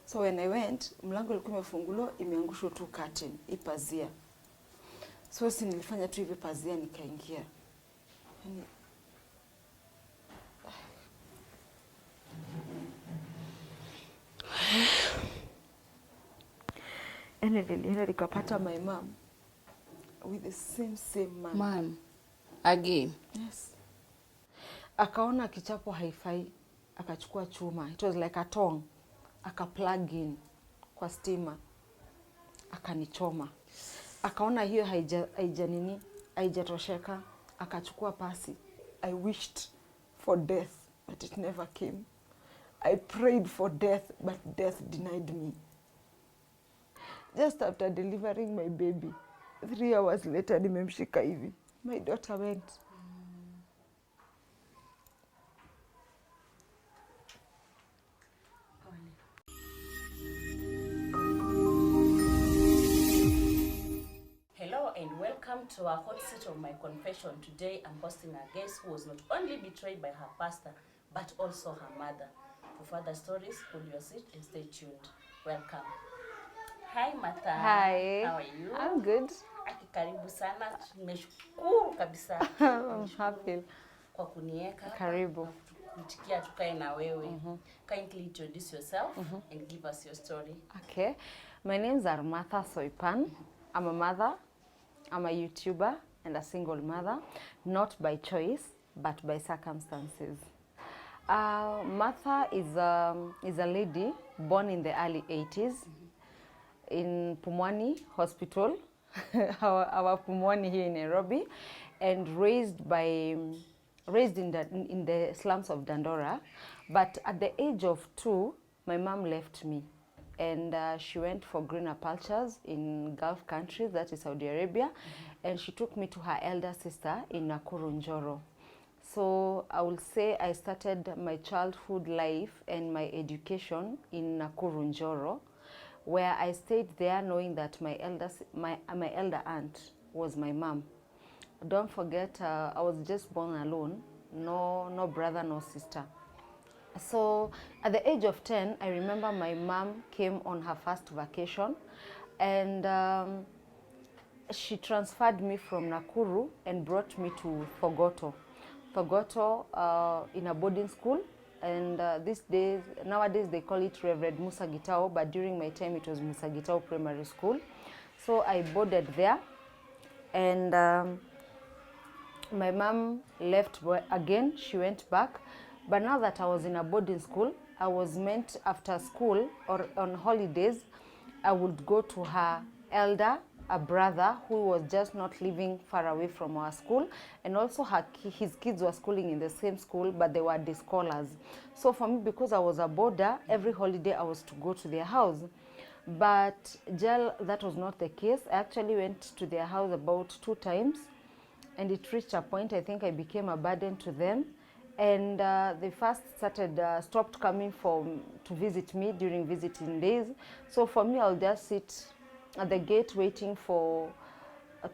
So when I went, mlango ilikuwa imefunguliwa, imeangushwa tu curtain, ipazia. So si nilifanya tu hivi pazia nikaingia. Yani nilienda nikapata my mom with the same man. Man. Again. Yes. Akaona kichapo haifai, akachukua chuma. It was like a tong. Aka plug in kwa stima. Akanichoma. Akaona hiyo haijatosheka, akachukua pasi. I wished for death, but it never came. I prayed for death, but death denied me. Just after delivering my baby, 3 hours later, nimemshika hivi. My daughter went. Hello and welcome to our hot seat of my confession. Today I'm hosting a guest who was not only betrayed by her pastor, but also her mother. For further stories, hold your seat and stay tuned. Welcome. Hi Martha. Hi. How are you? I'm good. Karibu sana. Nimeshukuru kabisa. I'm happy. Kwa kunieka. Karibu. Kutikia tukae na wewe. Kindly introduce yourself and give us your story. Okay. My name's Martha Soipan. I'm a mother. I'm a YouTuber and a single mother, not by choice, but by circumstances. Martha is a lady born in the early 80s in Pumwani Hospital, our Pumwani here in Nairobi, and raised in the slums of Dandora. But at the age of 2, my mom left me. And she went for greener pastures in Gulf countries, that is Saudi Arabia, and she took me to her elder sister in Nakuru, Njoro. So I will say I started my childhood life and my education in Nakuru, Njoro, where I stayed there knowing that my elder aunt was my mom. Don't forget, I was just born alone, no brother, no sister. So at the age of 10, I remember my mom came on her first vacation, and she transferred me from Nakuru and brought me to Thogoto. Thogoto in a boarding school, and nowadays they call it Reverend Musa Gitao, but during my time it was Musa Gitao Primary School. So I boarded there, and my mom left again. She went back. But now that I was in a boarding school, I was meant after school or on holidays, I would go to her elder, a brother who was just not living far away from our school. And also his kids were schooling in the same school, but they were day scholars. So for me, because I was a boarder, every holiday I was to go to their house. But that was not the case. I actually went to their house about 2 times. And it reached a point, I think I became a burden to them. And they first stopped coming to visit me during visiting days. So for me, I'll just sit at the gate waiting to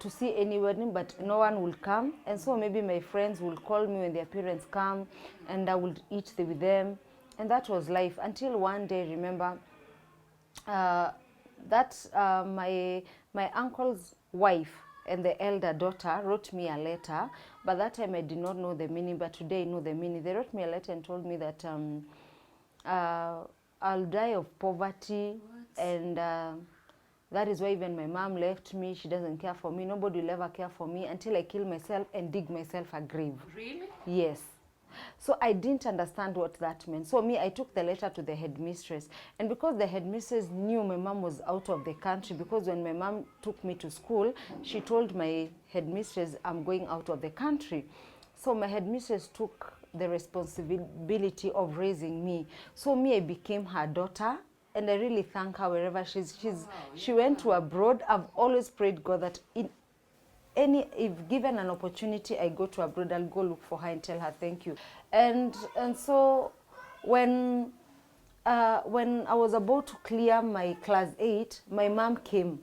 see anyone, but no one will come. And so maybe my friends will call me when their parents come, and I will eat with them. And that was life until one day, remember, my uncle's wife and the elder daughter wrote me a letter. But that time I did not know the meaning, but today I know the meaning. They wrote me a letter and told me that I'll die of poverty. What? And that is why even my mom left me. She doesn't care for me. Nobody will ever care for me until I kill myself and dig myself a grave. Really? Yes. So I didn't understand what that meant. So I took the letter to the headmistress. And because the headmistress knew my mom was out of the country, because when my mom took me to school, she told my headmistress, I'm going out of the country. So my headmistress took the responsibility of raising me. So I became her daughter. And I really thank her wherever she went to abroad. I've always prayed God that if given an opportunity, I go to abroad, I'll go look for her and tell her thank you. And so when I was about to clear my class 8, my mom came.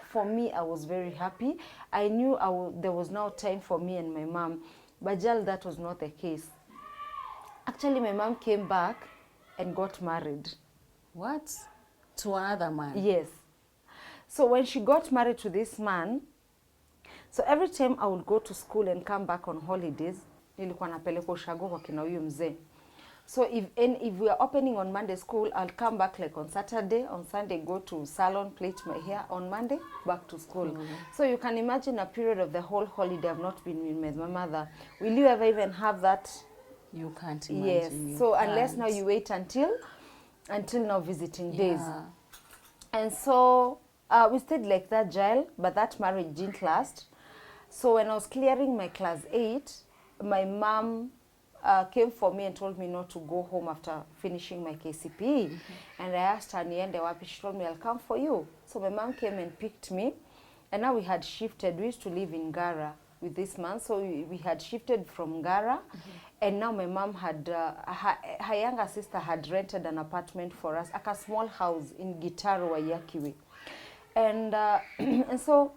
For me, I was very happy. I knew there was now time for me and my mom. But that was not the case. Actually, my mom came back and got married. What? To another man. Yes. So when she got married to this man, so every time I would go to school and come back on holidays, nilikuwa napeleka ushago kwa kina huyu mzee. So if we are opening on Monday school, I'll come back like on Saturday, on Sunday go to salon, plait my hair, on Monday back to school. So you can imagine a period of the whole holiday I've not been with my mother. Will you ever even have that? You can't Yes. imagine. So unless now you wait until now visiting days. And so we stayed like that, Jael, but that marriage didn't last. So when I was clearing my class 8, my mom came for me and told me not to go home after finishing my KCPE. And I asked her, niende wapi? She told me, I'll come for you. So my mom came and picked me. And now we had shifted. We used to live in Gara with this man. So we had shifted from Gara. And now my mom had, her younger sister had rented an apartment for us, like a small house in Gitaru, Wayakiwe. And, and so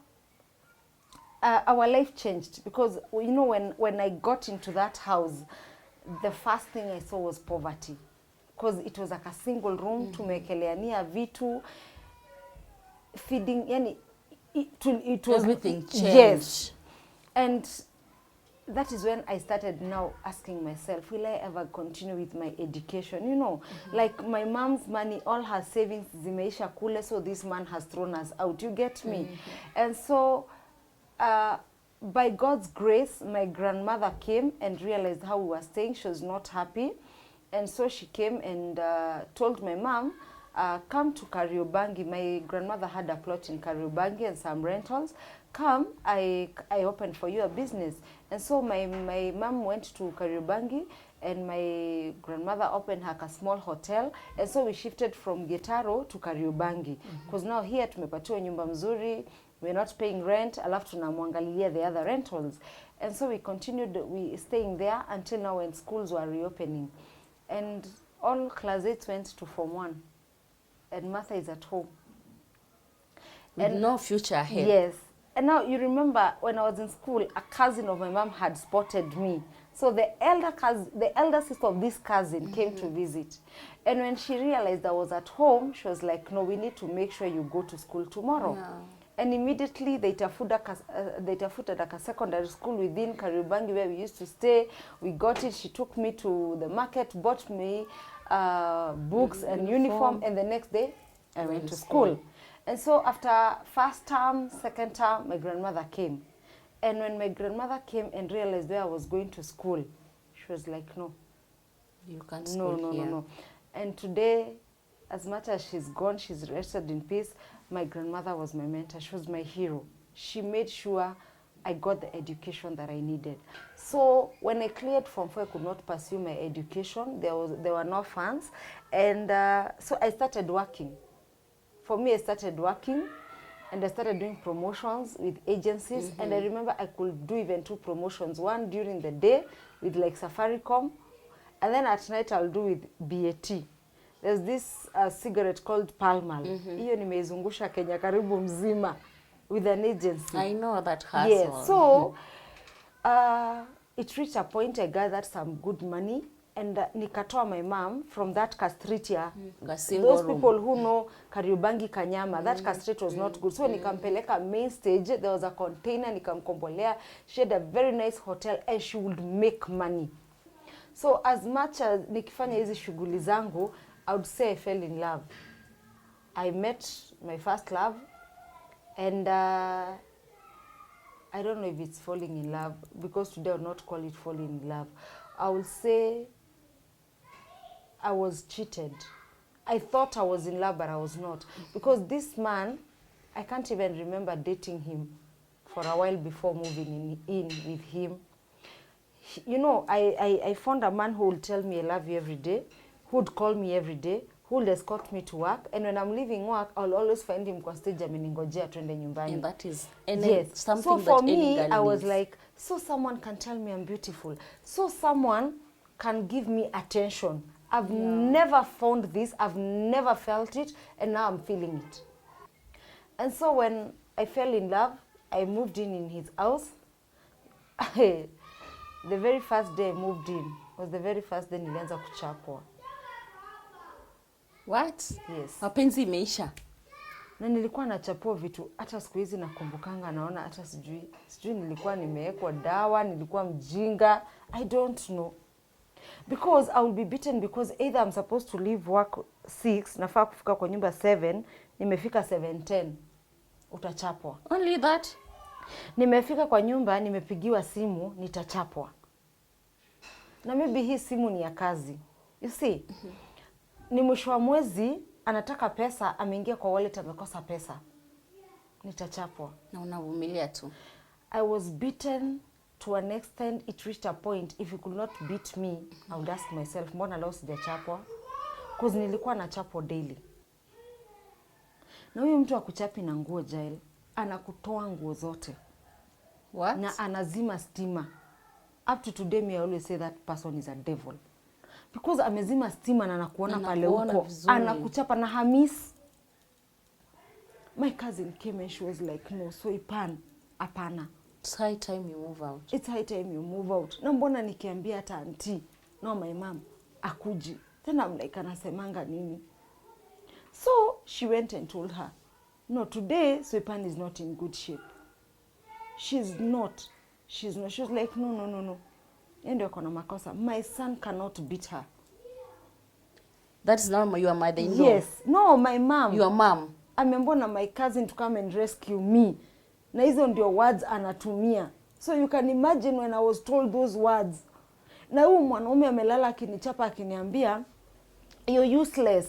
our life changed because, you know, when I got into that house, the first thing I saw was poverty. Because it was like a single room, tumekeleania vitu, feeding, yani, it was... Everything changed. Yes. And that is when I started now asking myself, will I ever continue with my education? You know, like my mom's money, all her savings, zimeisha kule, so this man has thrown us out. You get me? And so, by God's grace, my grandmother came and realized how we were staying. She was not happy. And so she came and told my mom, come to Kariobangi. My grandmother had a plot in Kariobangi and some rentals. Come, I opened for you a business. And so my mom went to Kariobangi and my grandmother opened her a small hotel. And so we shifted from Gitaro to Kariobangi. Because now here tumepatiwa nyumba mzuri, we're not paying rent, alafu tunamwangalilia the other rentals. And so we continued staying there until now when schools were reopening. And all class 8 went to Form 1. And Martha is at home. With no future ahead. Yes. And now you remember when I was in school, a cousin of my mom had spotted me. So the elder sister of this cousin came to visit. And when she realized I was at home, she was like, no, we need to make sure you go to school tomorrow. Yeah. And immediately they tafuted a secondary school within Kariobangi where we used to stay. We got it. She took me to the market, bought me books and uniform. And the next day, I went to school. And so after first term, second term, my grandmother came. And when my grandmother came and realized where I was going to school, she was like, no. You can't school here. No. And today, as much as she's gone, she's rested in peace, my grandmother was my mentor. She was my hero. She made sure I got the education that I needed. So when I cleared Form 4, I could not pursue my education. There were no funds. And so I started working. For me, I started working and I started doing promotions with agencies. And I remember I could do even 2 promotions. One during the day with like Safaricom. And then at night I'll do with BAT. There's this cigarette called Palmal. Hiyo nimeizungusha Kenya karibu mzima with an agency. I know that hustle. Yes. So it reached a point I gathered some good money. And nikatoa my mom from that castratia. Those people who know Kariobangi Kanyama, that castrate was not good. So nikampeleka main stage, there was a container, nikamkombolea. She had a very nice hotel and she would make money. So as much as nikifanya hizi shughuli zangu, I would say I fell in love. I met my first love and I don't know if it's falling in love because today I would not call it falling in love. I would say I was cheated. I thought I was in love, but I was not. Because this man, I can't even remember dating him for a while before moving in with him. You know, I found a man who would tell me I love you every day, who would call me every day, who would escort me to work. And when I'm leaving work, I'll always find him kwa stage ameningojea twende nyumbani. And that is So something for that me, any girl I was needs. like, so someone can tell me I'm beautiful. So someone can give me attention. I've never found this. I've never felt it. And now I'm feeling it. And so when I fell in love, I moved in his house. The very first day I moved in was the very first day nilianza kuchapwa. What? Yes. Mapenzi imeisha. Na nilikuwa nachapua vitu hata siku hizi nakumbukanga, naona hata sijui nilikuwa nimewekwa dawa, nilikuwa mjinga, I don't know. Because I will be beaten because either I'm supposed to leave work 6, nafaa kufika kwa nyumba 7, nimefika 7:10, utachapwa. Only that? Nimefika kwa nyumba, nimepigiwa simu, nitachapwa. Na maybe hii simu ni ya kazi. You see? Ni mwisho wa mwezi, anataka pesa, ameingia kwa wallet, amekosa pesa. Nitachapwa. Na unavumilia tu. I was beaten to an extent, it reached a point, if you could not beat me, I would ask myself, mbona leo sijachapwa? Because nilikuwa nachapwa daily. Na huyu mtu akuchapi na nguo jail, anakutoa nguo zote. What? Na anazima stima. Up to today, me I always say that person is a devil. Because amezima stima na anakuona pale huko, anakuchapa na hamis. My cousin came and she was like, no, so ipan, apana. It's high time you move out. It's high time you move out. Na mbona nikiambia hata auntie, no my mom, akuji. Then I'm like, anasemanga nini? So she went and told her, no, today Swepan is not in good shape. She's not. She was like, no. Ndio kona makosa. My son cannot beat her. That's not your mother-in-law. Yes. No, my mom. Your mom. Amembona my cousin to come and rescue me. Na hizo ndio words anatumia. So you can imagine when I was told those words. Na huyu mwanaume amelala akinichapa akiniambia, you're useless.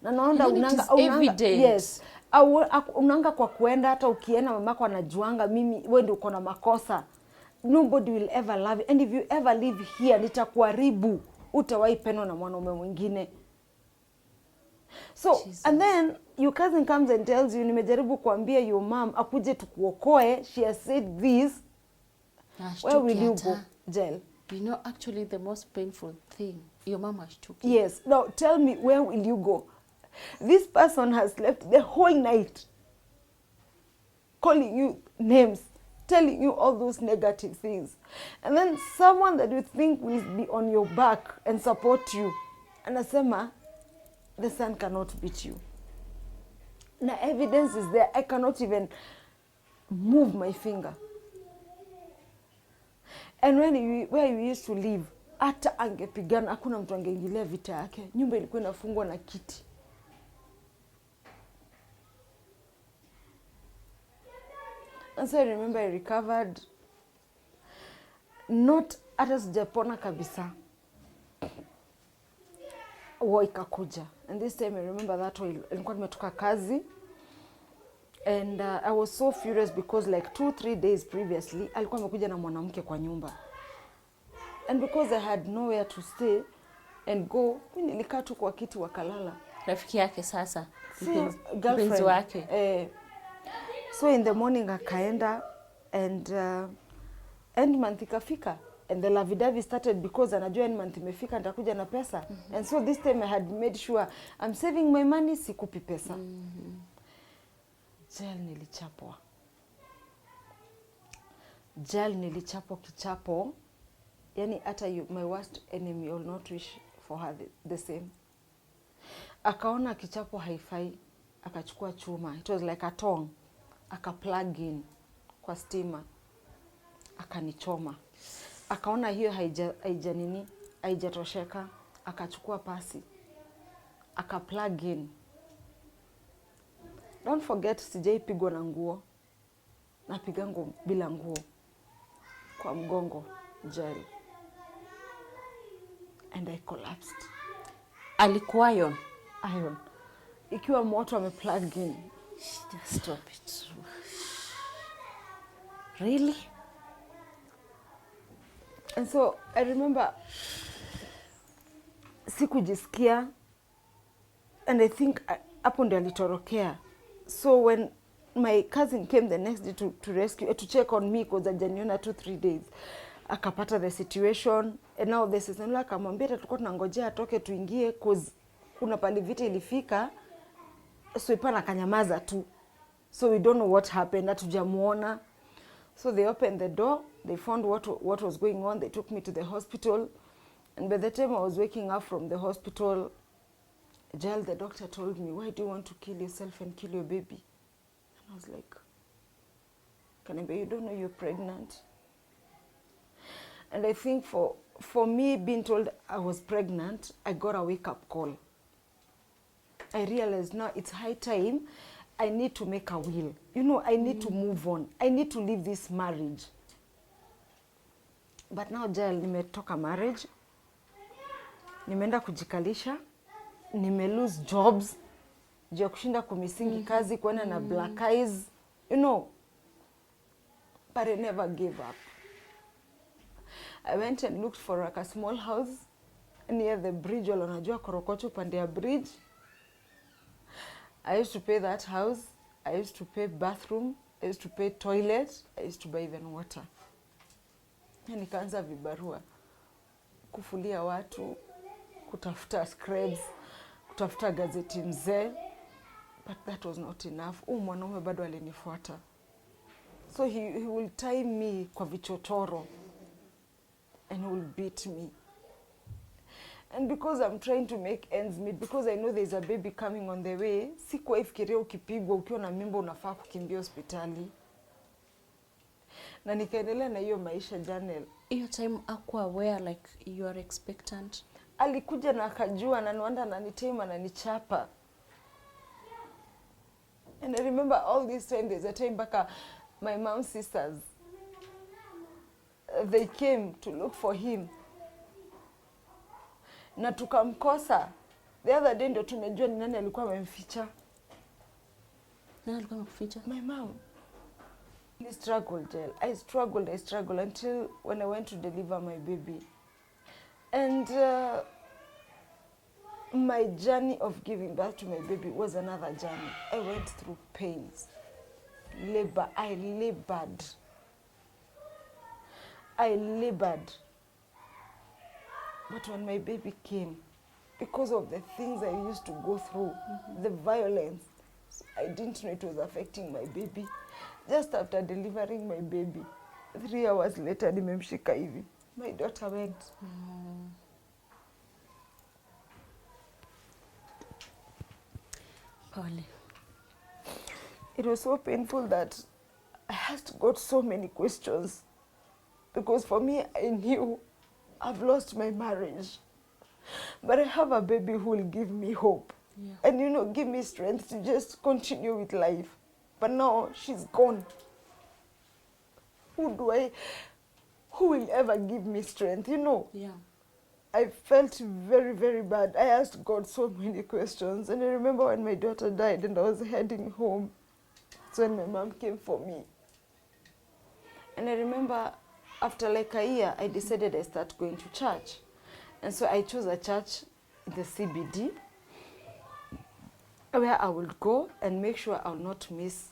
Na naona unanga yes. Unanga kwa kuenda hata ukienda mamako anajuanga mimi wewe ndio uko na makosa. Nobody will ever love you. And if you ever live here, nitakuharibu. Utawahi pendwa na mwanaume mwingine. So, Jesus. And then your cousin comes and tells you, nimejaribu kuambia your mom akuje tukuokoe. She has said this. Where will you go? Jail. You know, actually the most painful thing, your mom has took you. Yes. Now, tell me, where will you go? This person has slept the whole night calling you names, telling you all those negative things. And then someone that you think will be on your back and support you, anasema, the son cannot beat you. The evidence is there. I cannot even move my finger. And where you used to live, hata angepigana, hakuna mtu angeingilia vita yake. Nyumba ilikuwa inafungwa na kiti. And so I remember I recovered. Not hata sijapona kabisa. War ikakuja. And this time I remember that nilikuwa nimetoka kazi. And I was so furious because like 2-3 days previously, alikuwa amekuja na mwanamke kwa nyumba. And because I had nowhere to stay and go, mimi nilikaa tu kwa kiti wakalala. Rafiki yake sasa. Girlfriend wake. So in the morning akaenda and end month ikafika. And the lavidavi started because anajua end month imefika nitakuja na pesa. And so this time I had made sure I'm saving my money, sikupi pesa. Jail nilichapwa. Jail nilichapwa kichapo. Yani hata my worst enemy will not wish for her the same. Akaona kichapo haifai, akachukua chuma. It was like a tong. Aka plug in kwa stima. Akanichoma. Akaona hiyo haijatosheka, akachukua pasi. Aka plug in. Don't forget sijaipigwa na nguo. Napiga nguo bila nguo. Kwa mgongo, jail. And I collapsed. Alikuwa iron. Ikiwa moto ame plug in. Stop it. Really? And so I remember sikujisikia, and I think hapo ndio alitorokea. So when my cousin came the next day to rescue, to check on me because ajaniona 2-3 days, akapata the situation, and now this is ndio akamwambia tulikuwa tunangojea atoke tuingie cause kuna pali vita ilifika. So ipana kanyamaza tu. So we don't know what happened, hatujamuona. So they opened the door, they found what was going on, they took me to the hospital. And by the time I was waking up from the hospital, Jael, the doctor told me, why do you want to kill yourself and kill your baby? And I was like, Kanebe, you don't know you're pregnant. And I think for me being told I was pregnant, I got a wake-up call. I realized now it's high time I need to make a will. You know, I need to move on. I need to leave this marriage. But now, Jael, nimetoka marriage. Nimeenda kujikalisha. Lose jobs. Juu ya kushinda kumisingi kazi, kuenda na black eyes. You know. But I never gave up. I went and looked for like a small house near the bridge. Wala unajua Korokocho pande ya bridge. I used to pay that house. I used to pay bathroom. I used to pay toilet. I used to buy even water. Nikaanza vibarua. Kufulia watu. Kutafuta scrubs. Kutafuta gazeti mzee. But that was not enough. Mwanaume bado alinifuata. So he will tie me kwa vichochoro. And he will beat me. And because I'm trying to make ends meet, because I know there's a baby coming on the way, sikuwa ifikiria ukipigwa ukiwa na mimba unafaa kukimbia hospitali. Na nikaendelea na hiyo maisha, Janel. Hiyo time akuwa aware like you are expectant? Alikuja na akajua na nwanda na nitema na nichapa. And I remember all this time, there's a time baka my mom's sisters, they came to look for him. Na tukamkosa. The other day ndo tumejua ni nani alikuwa amemficha. Nani alikuwa amekuficha? My mom. I struggled, Jael. I struggled until when I went to deliver my baby. And my journey of giving birth to my baby was another journey. I went through pains. Labor. I labored. But when my baby came, because of the things I used to go through, the violence, I didn't know it was affecting my baby. Just after delivering my baby, 3 hours later, nimemshika hivi. My daughter went. Pole. It was so painful that I asked God so many questions. Because for me, I knew I've lost my marriage. But I have a baby who will give me hope. Yeah. And, you know, give me strength to just continue with life. But now she's gone. Who will ever give me strength, you know? Yeah. I felt very, very bad. I asked God so many questions. And I remember when my daughter died and I was heading home. That's when my mom came for me. And I remember after like a year, I decided I start going to church. And so I chose a church in the CBD where I would go and make sure I will not miss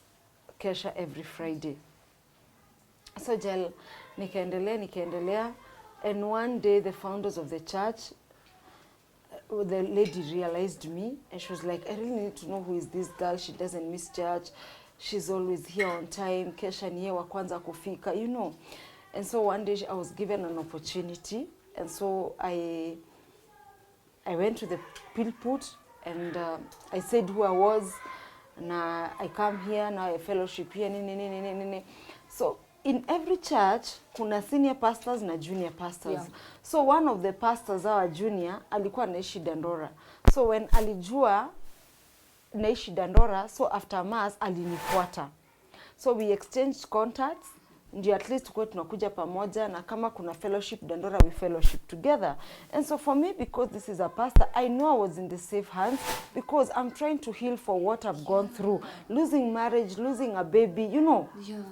Kesha every Friday. So Jael, nikaendelea. And one day the founders of the church, the lady realized me and she was like, I really need to know who is this girl. She doesn't miss church. She's always here on time. Kesha ni yeye wa kwanza kufika, you know. And so one day I was given an opportunity. And so I went to the pulpit and I said who I was. And I come here, now I fellowship here, nini. So in every church, kuna senior pastors na junior pastors. Yeah. So one of the pastors, our junior, alikuwa naishi Dandora. So when alijua naishi Dandora, so after mass, alinifuata. So we exchanged contacts. Ndio at least tukue tunakuja pamoja na kama kuna fellowship Dandora, we fellowship together. And so for me, because this is a pastor, I know I was in the safe hands because I'm trying to heal for what I've gone through. Losing marriage, losing a baby, you know. Yeah.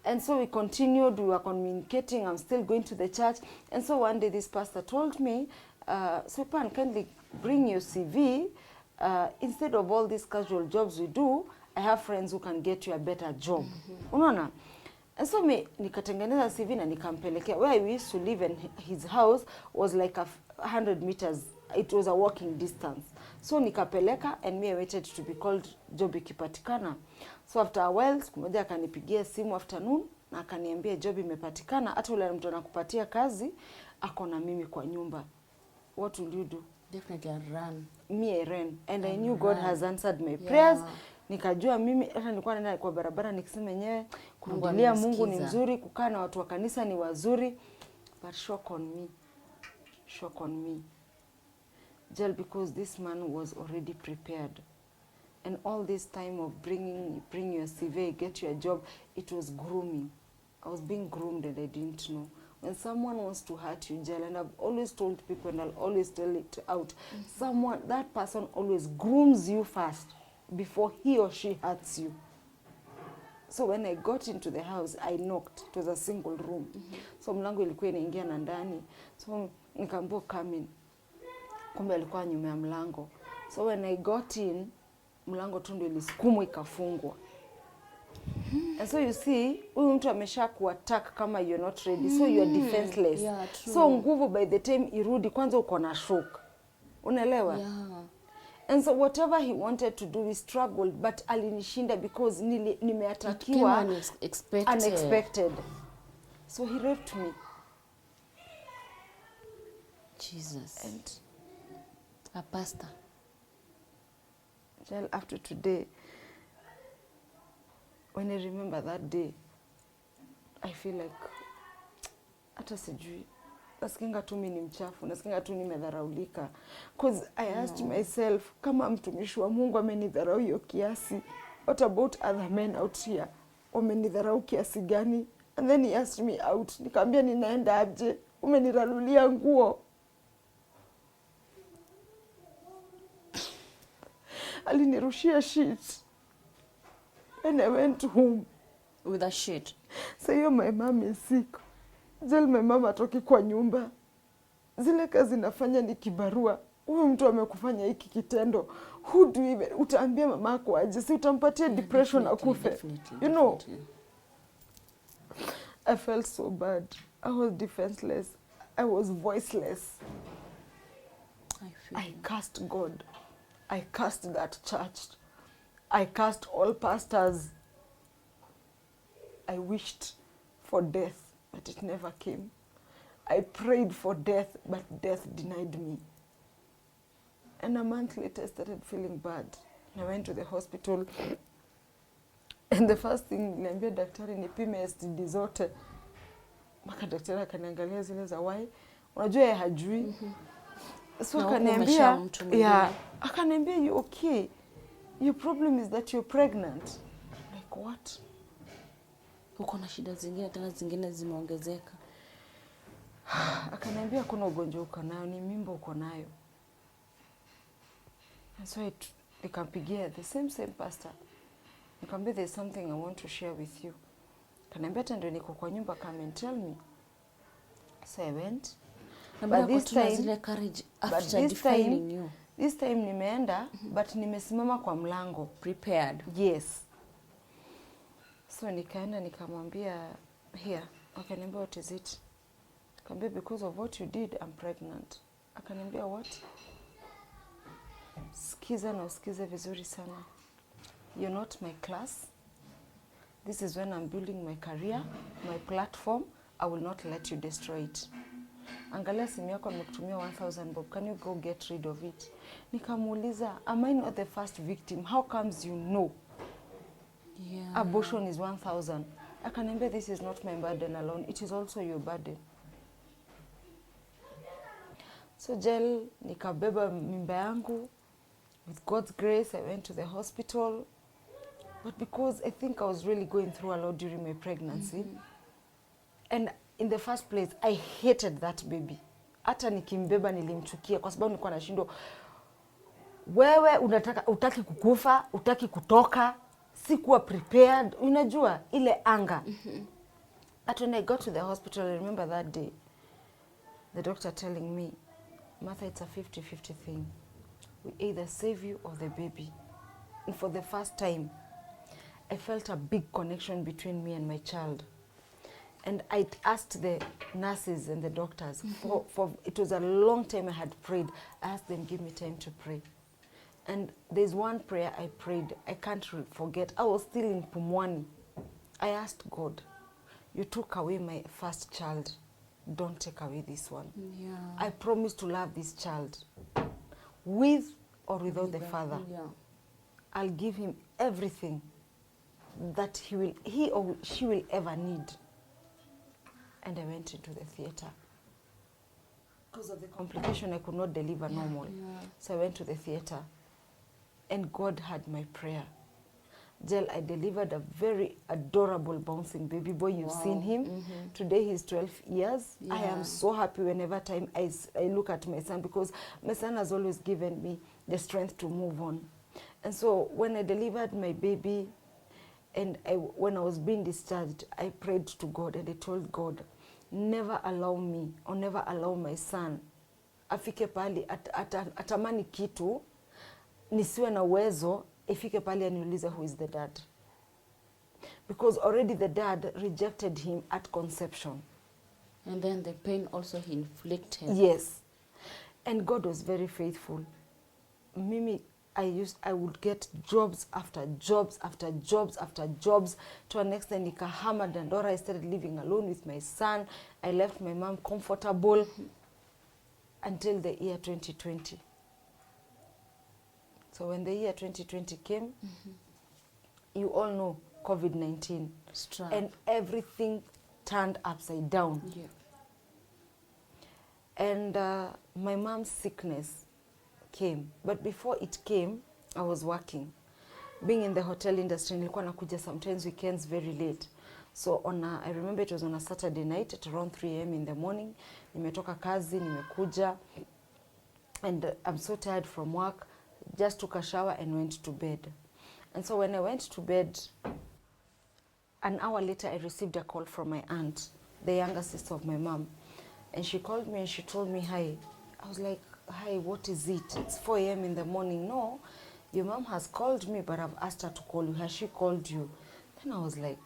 And so we continued, we were communicating, I'm still going to the church. And so one day this pastor told me, Swepan, kindly bring your CV. Instead of all these casual jobs we do, I have friends who can get you a better job. Unaona? And so nikatengeneza CV na nikampelekea. Where we used to live in his house was like 100 meters. It was a walking distance. So nikapeleka and me I waited to be called job ikipatikana. So after a while, siku moja akanipigia simu afternoon na akaniambia job imepatikana. Hata ule mtu anakupatia kazi, ako na mimi kwa nyumba. What will you do? Definitely I ran. Me, I ran. And I knew God has answered my prayers. Nikajua mimi, hata nilikuwa naenda kwa barabara nikisema yenyewe, kurudilia Mungu ni mzuri, kukaa na watu wa kanisa ni wazuri. But shock on me. Shock on me. Just because this man was already prepared. And all this time of bring your CV, get your job, it was grooming. I was being groomed and I didn't know. When someone wants to hurt you, Jill, and I've always told people and I'll always tell it out, that person always grooms you first before he or she hurts you. So when I got into the house, I knocked. It was a single room. So mlango ilikuwa inaingia na ndani. So nikaambiwa come in. Kumbe alikuwa nyuma ya mlango. So when I got in, mlango tu ndio ilisukumwa ikafungwa. And so you see, huyu mtu amesha kuattack kama you're not ready. So you are defenseless. Yeah, true. So nguvu by the time irudi kwanza uko na shock. Unaelewa? Yeah. And so whatever he wanted to do, we struggled, but alinishinda because nimeatakiwa unexpected. So he raped me. Jesus. And a pastor. Well, after today, when I remember that day, I feel like hata sijui. Nasikinga tu mimi ni mchafu, nasikinga tu nimedharaulika. Because I asked myself, kama mtumishi wa Mungu amenidharau hiyo kiasi, what about other men out here? Wamenidharau kiasi gani? And then he asked me out. Nikamwambia ninaenda aje? Umenirarulia nguo. Alinirushia shit. And I went home. With a shit. So hiyo my mom is sick. Jel my mama atoki kwa nyumba. Zile kazi nafanya ni kibarua. Huyu mtu amekufanya hiki kitendo. Who do even utaambia mamako aje? Si utampatia depression akufe. You know. I felt so bad. I was defenseless. I was voiceless. I cursed God. I cursed that church. I cursed all pastors. I wished for death, but it never came. I prayed for death, but death denied me. And a month later, I started feeling bad. And I went to the hospital. And the first thing, niliambia daktari nipime STD zote. Maka daktari akaniangalia zile za why. Unajua yeye hajui. So akaniambia, akaniambia you okay. Your problem is that you're pregnant. Like what? Uko na shida zingine tena zingine zimeongezeka. Akaniambia kuna ugonjwa uko nayo, ni mimba uko nayo. And so nikampigia the same pastor. Nikamwambia there's something I want to share with you. Akaniambia hata ndio niko kwa nyumba, come and tell me. So I went. But this time zile courage after defiling you. This time nimeenda but nimesimama kwa mlango, prepared. Yes. So nikaenda nikamwambia here. Akaniambia what is it? Akaniambia because of what you did I'm pregnant. Akaniambia what? Sikiza na usikize vizuri sana. You're not my class. This is when I'm building my career, my platform. I will not let you destroy it. Angalia simu yako nimekutumia 1000 bob. Can you go get rid of it? Nikamuuliza, am I not the first victim? How comes you know? Yeah. Abortion is 1000. Akaniambia this is not my burden alone. It is also your burden. So Jel, nikabeba mimba yangu. With God's grace, I went to the hospital. But because I think I was really going through a lot during my pregnancy. And in the first place, I hated that baby. Hata nikimbeba nilimchukia kwa sababu nilikuwa nashindwa. Wewe utaki kukufa, utaki kutoka, sikuwa prepared. Unajua ile anga. But when I got to the hospital, I remember that day, the doctor telling me, Martha, it's a 50-50 thing. We either save you or the baby. And for the first time, I felt a big connection between me and my child. And I asked the nurses and the doctors, for it was a long time I had prayed. I asked them, give me time to pray. And there's one prayer I prayed, I can't forget. I was still in Pumwani. I asked God, you took away my first child. Don't take away this one. Yeah. I promise to love this child. with or without the father. Yeah. I'll give him everything that he or she will ever need. And I went into the theater. Because of the complication, I could not deliver normal. Yeah. So I went to the theater. And God had my prayer. Jill, I delivered a very adorable bouncing baby boy. You've seen him. Today he's 12 years. I am so happy whenever time I look at my son, because my son has always given me the strength to move on. And so when I delivered my baby, and when I was being discharged, I prayed to God and I told God, never allow me or never allow my son afike pali atamani kitu nisiwe na uwezo ifike pali aniulize who is the dad, because already the dad rejected him at conception. And then the pain also he inflicted. Yes. And God was very faithful. Mimi, I would get jobs after jobs after jobs after jobs, to an extent nikahama Dandora. I started living alone with my son. I left my mom comfortable until the year 2020. So when the year 2020 came, you all know COVID-19. And everything turned upside down. Yeah. And my mom's sickness came. But before it came, I was working. Being in the hotel industry, nilikuwa nakuja sometimes weekends very late. So I remember it was on a Saturday night at around 3 a.m. in the morning. Nimetoka kazi, nimekuja. And I'm so tired from work. Just took a shower and went to bed. And so when I went to bed, an hour later, I received a call from my aunt, the younger sister of my mom. And she called me and she told me, hi. I was like, hi, what is it? It's 4 a.m. in the morning. No, your mom has called me, but I've asked her to call you. Has she called you? Then I was like,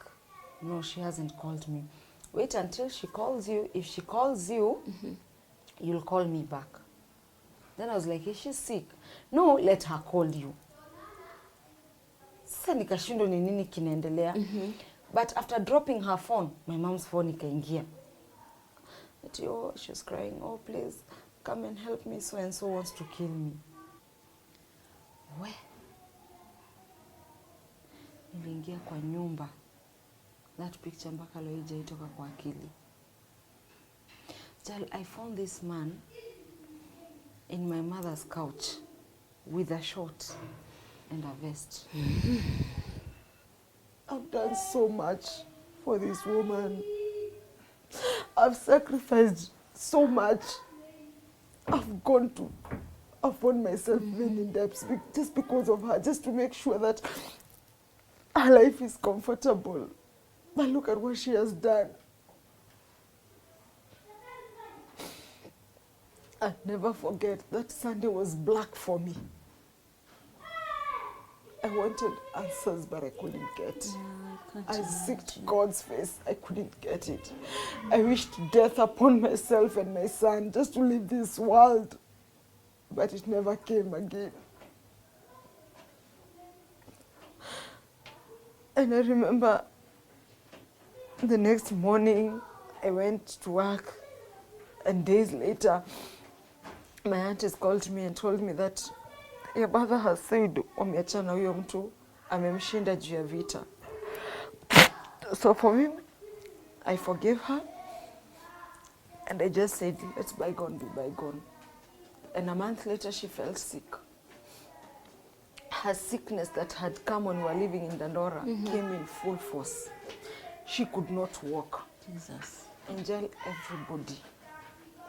no, she hasn't called me. Wait until she calls you. If she calls you, you'll call me back. Then I was like, is she sick? No, let her call you. Sasa nikashindwa ni nini kinaendelea. But after dropping her phone, my mom's phone ikaingia. Oh, she was crying, oh, please, come and help me, so and so wants to kill me. We, niliingia kwa nyumba. That picture mpaka leo haijaitoka kwa akili. I found this man in my mother's couch with a short and a vest. I've done so much for this woman. I've sacrificed so much. I've found myself many depths just because of her, just to make sure that her life is comfortable. But look at what she has done. I'll never forget that Sunday was black for me. I wanted answers, but I couldn't get. I seeked God's face. I couldn't get it. I wished death upon myself and my son just to leave this world, but it never came again. And I remember the next morning, I went to work, and days later, my aunties called me and told me that your brother has said wameachana huyo mtu amemshinda juu ya vita. So for me, I forgave her and I just said, let's bygone be bygone. And a month later, she fell sick. Her sickness that had come when we were living in Dandora came in full force. She could not walk. Jesus. Angel, everybody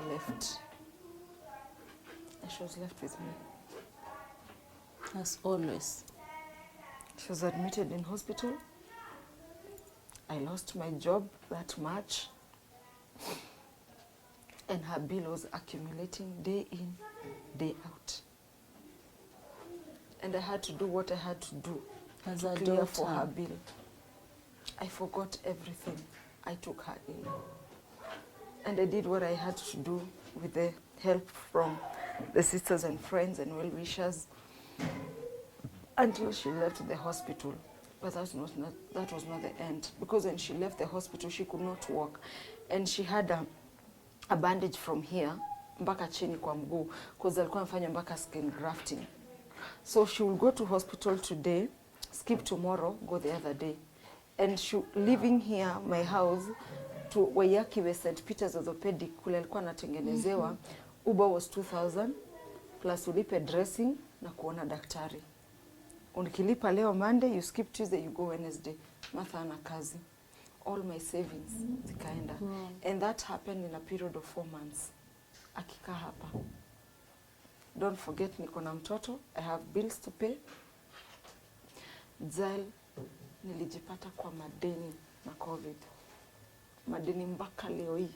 left. And she was left with me. As always. She was admitted in hospital. I lost my job that March. And her bill was accumulating day in, day out. And I had to do what I had to do As to a clear daughter. for her bill. I forgot everything. I took her in. And I did what I had to do with the help from the sisters and friends and well-wishers until she left the hospital. But that was not the end. Because when she left the hospital, she could not walk. And she had a bandage from here, mpaka chini kwa mguu because alikuwa amefanya mpaka skin grafting. So she will go to hospital today, skip tomorrow, go the other day. And she living here, my house, to Wayakiwe St. Peter's Orthopedic, kule alikuwa anatengenezewa, Uber was 2,000, plus ulipe dressing na kuona daktari. Unikilipa leo Monday, you skip Tuesday, you go Wednesday. Martha ana kazi. All my savings zikaenda. And that happened in a period of 4 months. Akikaa hapa. Don't forget niko na mtoto, I have bills to pay. Jail, nilijipata kwa madeni na COVID. Madeni mpaka leo hii.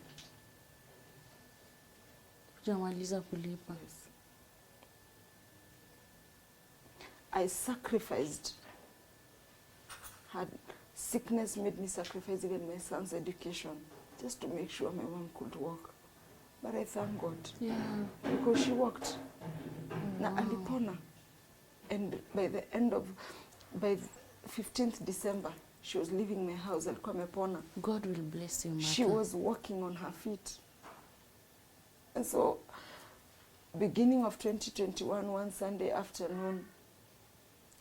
Hujamaliza kulipa. Yes. I sacrificed. Had sickness made me sacrifice even my son's education just to make sure my mom could walk. But I thank God. Yeah. Because she walked. Na alipona. And by 15th December, she was leaving my house. Alikuwa amepona. God will bless you, Martha. She was walking on her feet. And so, beginning of 2021, one Sunday afternoon,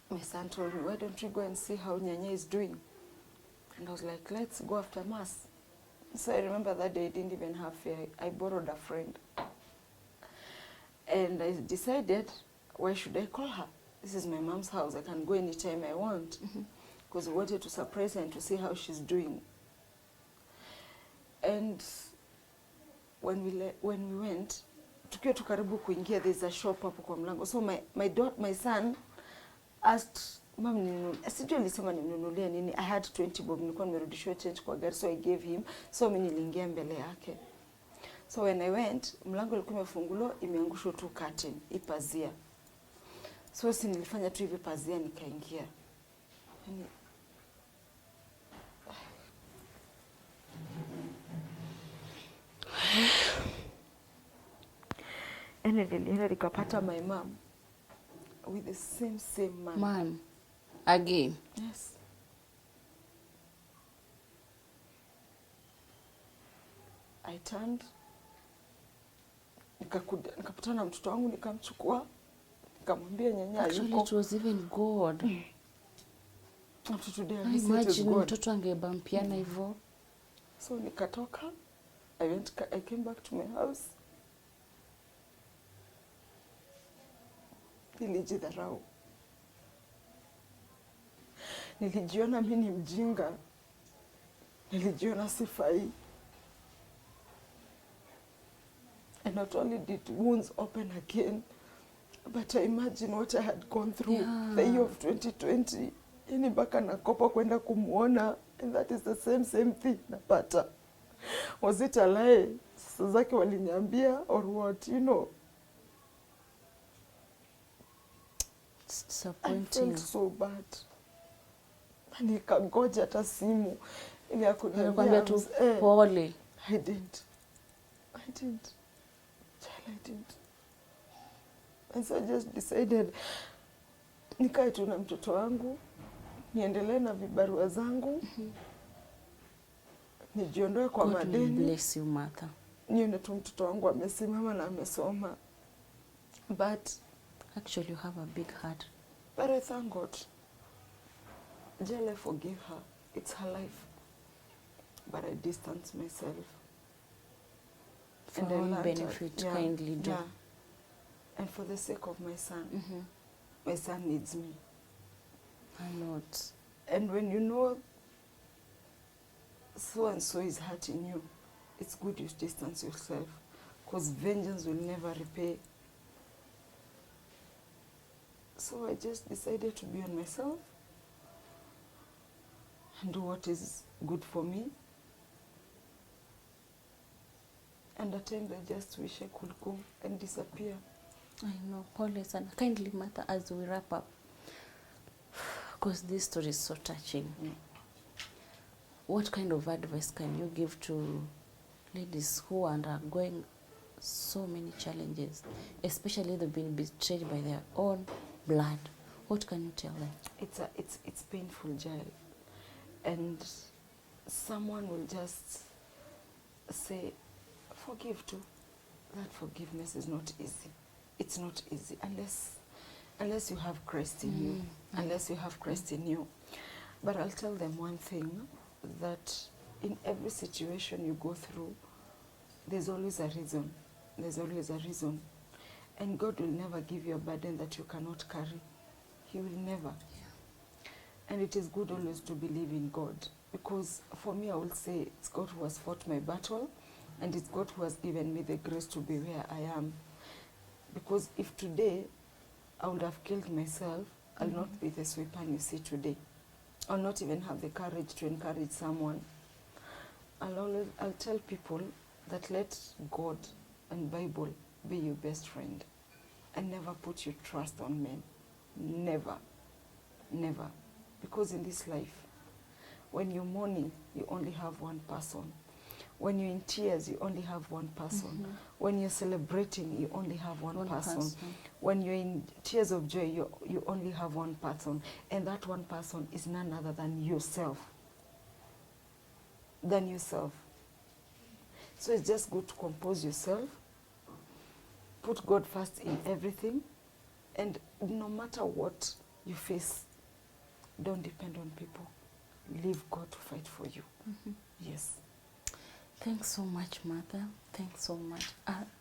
my son told me, why don't we go and see how Nyanya is doing? And I was like, let's go after Mass. So I remember that day I didn't even have fare. I borrowed a friend. And I decided, why should I call her? This is my mom's house. I can go anytime I want. Because we wanted to surprise her and to see how she's doing. And when we went, tukiwa tukaribu kuingia, there's a shop hapo kwa mlango. So my son asked, Mom, sijui alisema nimnunulie nini. I had 20 bob, nilikuwa nimerudishiwa change kwa gari, so I gave him. So mimi niliingia mbele yake. So when I went, mlango ulikuwa umefunguliwa, imeangushwa tu curtain, ipazia. So si nilifanya tu hivi pazia nikaingia. And nilienda nikapata my mom with the same man. Man, again. Yes. I turned, nikapatana na mtoto wangu, nikamchukua, nikamwambia Nyanya yuko. Actually, it was even God. Up to today, I imagine mtoto angebampiana hivyo. So nikatoka, I came back to my house. Nilijidharau. Nilijiona mimi ni mjinga. Nilijiona sifai. And not only did wounds open again, but I imagine what I had gone through the year of 2020. Yani mpaka nakopa kwenda kumuona, and that is the same thing napata. Was it a lie? Sasa zake waliniambia or what, you know? It's disappointing. I felt so bad. Nikagoja hata simu ili akuniambia tu pole. I didn't. And so I just decided nikae tu na mtoto wangu, niendelee na vibarua zangu, nijiondoe kwa madeni. God will bless you, Martha. Nione tu mtoto wangu amesimama na amesoma. But actually you have a big heart. But I thank God. Jail, I forgive her. It's her life. But I distance myself. For and own benefit, kindly do. Yeah. And for the sake of my son. My son needs me. A lot. And when you know so-and-so is hurting you, it's good you distance yourself. Because vengeance will never repay. So I just decided to be on myself and do what is good for me. And at times I just wish I could go and disappear. I know, pole sana. Kindly, Martha, as we wrap up, because this story is so touching. What kind of advice can you give to ladies who are undergoing so many challenges, especially they've been betrayed by their own blood? What can you tell them? It's painful, Jael. And someone will just say, forgive too. that forgiveness is not easy. It's not easy unless you have Christ in you. Unless you have Christ in you. But I'll tell them one thing, that in every situation you go through, there's always a reason. There's always a reason. And God will never give you a burden that you cannot carry. He will never. Yeah. And it is good always to believe in God. Because for me, I will say it's God who has fought my battle, and it's God who has given me the grace to be where I am. Because if today I would have killed myself, I'll not be the sweeper you see today. I'll not even have the courage to encourage someone. I'll tell people that let God and Bible be your best friend, and never put your trust on men. Never. Never. Because in this life, when you're mourning, you only have one person. When you're in tears, you only have one person. When you're celebrating, you only have one person. When you're in tears of joy, you only have one person. And that one person is none other than yourself. So it's just good to compose yourself, put God first in everything, and no matter what you face, don't depend on people. Leave God to fight for you. Yes. Thanks so much, Mother. Thanks so much.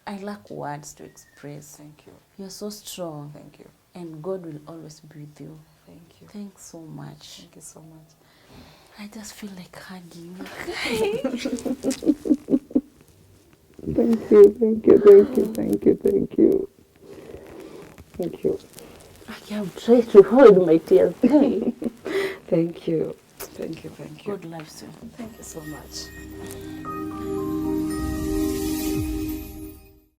I lack words to express. Thank you. You're so strong. Thank you. And God will always be with you. Thank you. Thanks so much. Thank you so much. I just feel like hugging you. Thank you, thank you, thank you, thank you, thank you. Thank you. I am trying to hold my tears. Thank you. Thank you, thank you. God loves you. Thank you so much.